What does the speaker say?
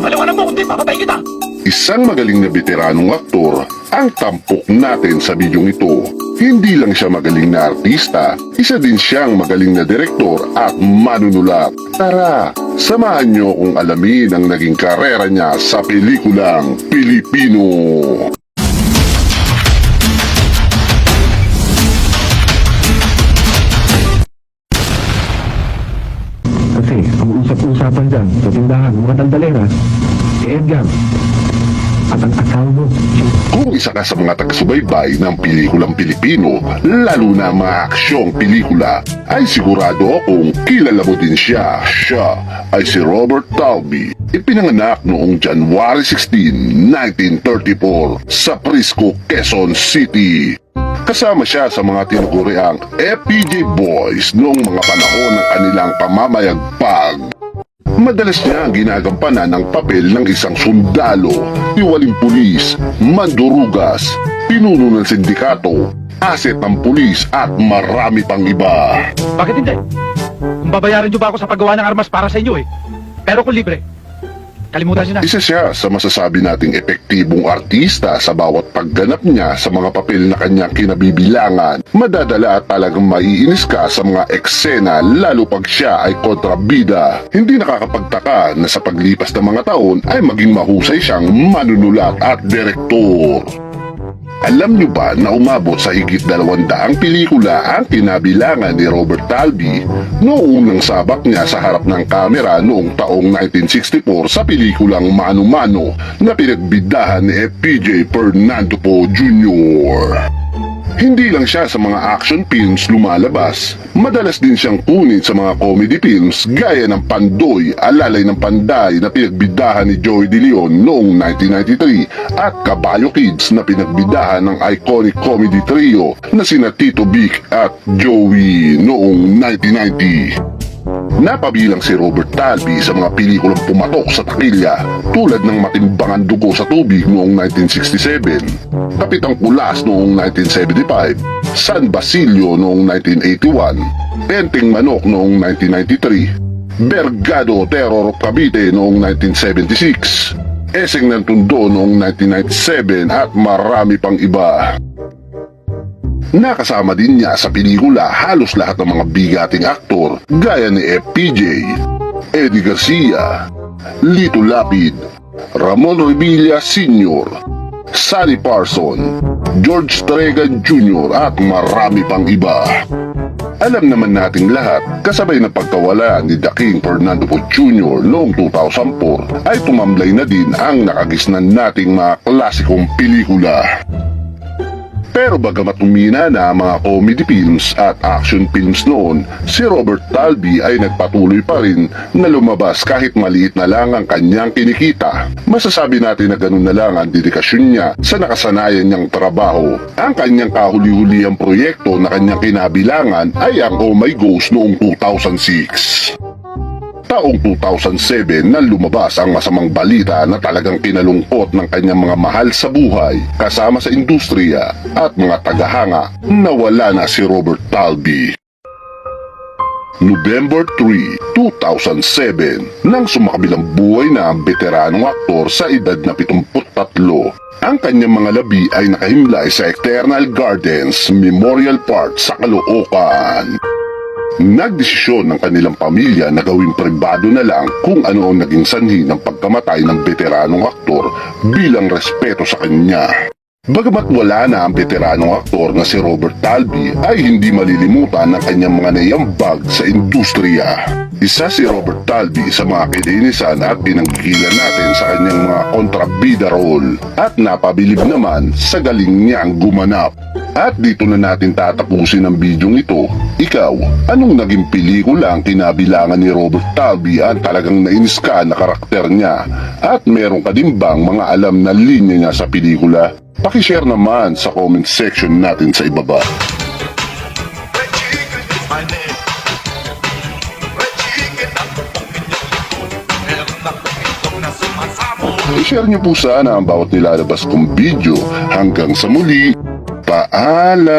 Ipaliwanag mo, kundi papatay kita! Isang magaling na veteranong aktor ang tampok natin sa bidyong ito. Hindi lang siya magaling na artista, isa din siyang magaling na direktor at manunulat. Tara, samahan niyo kung alamin ang naging karera niya sa pelikulang Pilipino. Kasi ang usap-usapan dyan sa tindahan ng mga taldalera, si Edgar at ang asawa mo, Kung isa ka sa mga taga-subaybay ng pelikulang Pilipino, lalo na mga aksyong pelikula, ay sigurado akong kilala mo din siya. Siya ay si Robert Talby. Ipinanganak noong January 16, 1934 sa Prisco, Quezon City. Kasama siya sa mga tinaguriang FPJ Boys noong mga panahon ng kanilang pamamayagpag. Madalas niya ang ginagampanan ng papel ng isang sundalo, tiwaling pulis, mandurugas, pinuno ng sindikato, aset ng pulis at marami pang iba. Bakit hindi? Kung babayaran niyo ba ako sa paggawa ng armas para sa inyo Pero kung libre, kalimutan niyo na. Isa siya sa masasabi nating epektibong artista sa bawat pagganap niya sa mga papel na kanyang kinabibilangan. Madadala at talagang maiinis ka sa mga eksena lalo pag siya ay kontrabida. Hindi nakakapagtaka na sa paglipas ng mga taon ay maging mahusay siyang manunulat at direktor. Alam niyo ba na umabot sa higit 200 pelikula ang kinabilangan ni Robert Talby noong unang sabak niya sa harap ng kamera noong taong 1964 sa pelikulang Mano Mano na pinagbidahan ni FPJ Fernando Poe Jr. Hindi lang siya sa mga action films lumalabas, madalas din siyang kunin sa mga comedy films gaya ng Pandoy, Alalay ng Panday na pinagbidahan ni Joey De Leon noong 1993 at Kabayo Kids na pinagbidahan ng iconic comedy trio na sina Tito Vic at Joey noong 1990. Napabilang si Robert Talby sa mga pelikulang pumatok sa takilya tulad ng Matimbangan Dugo sa Tubig noong 1967, Kapitang Kulas noong 1975, San Basilio noong 1981, Enteng Manok noong 1993, Bergado Terror of Cavite noong 1976, Eseng ng Tondo noong 1997 at marami pang iba. Nakasama din niya sa pelikula halos lahat ng mga bigating aktor gaya ni FPJ, Eddie Garcia, Lito Lapid, Ramon Revilla Sr., Sally Parson, George Tregan Jr. at marami pang iba. Alam naman nating lahat, kasabay ng pagkawala ni The King Fernando Poe Jr. noong 2004 ay tumamlay na din ang nakagisnan nating mga klasikong pelikula. Pero bagamat umina na ang mga comedy films at action films noon, si Robert Talby ay nagpatuloy pa rin na lumabas kahit maliit na lang ang kanyang kinikita. Masasabi natin na ganun na lang ang dedikasyon niya sa nakasanayan niyang trabaho. Ang kanyang kahuli-hulihang proyekto na kanyang kinabilangan ay ang Oh My Ghost noong 2006. Taong 2007 na lumabas ang masamang balita na talagang kinalungkot ng kanyang mga mahal sa buhay kasama sa industriya at mga tagahanga na wala na si Robert Talby. November 3, 2007 nang sumakabilang buhay na ang veteranong aktor sa edad na 73. Ang kanyang mga labi ay nakahimlay sa Eternal Gardens Memorial Park sa Caloocan. Nagdesisyon ng kanilang pamilya na gawing pribado na lang kung ano ang naging sanhi ng pagkamatay ng veteranong aktor bilang respeto sa kanya. Bagamat wala na ang veteranong aktor na si Robert Talby ay hindi malilimutan ng kanyang mga naiambag sa industriya. Isa si Robert Talby sa mga kilinisan at pinanggigilan natin sa kanyang mga kontrabida role at napabilib naman sa galing niyang gumanap. At dito na natin tatapusin ang bidyong ito. Ikaw, anong naging pelikula ang kinabilangan ni Robert Talby ang talagang nainis ka na karakter niya? At meron ka din bang mga alam na linya niya sa pelikula? Pakishare naman sa comment section natin sa ibaba. I-share niyo po sana ang bawat nilalabas kong video. Hanggang sa muli, paalam!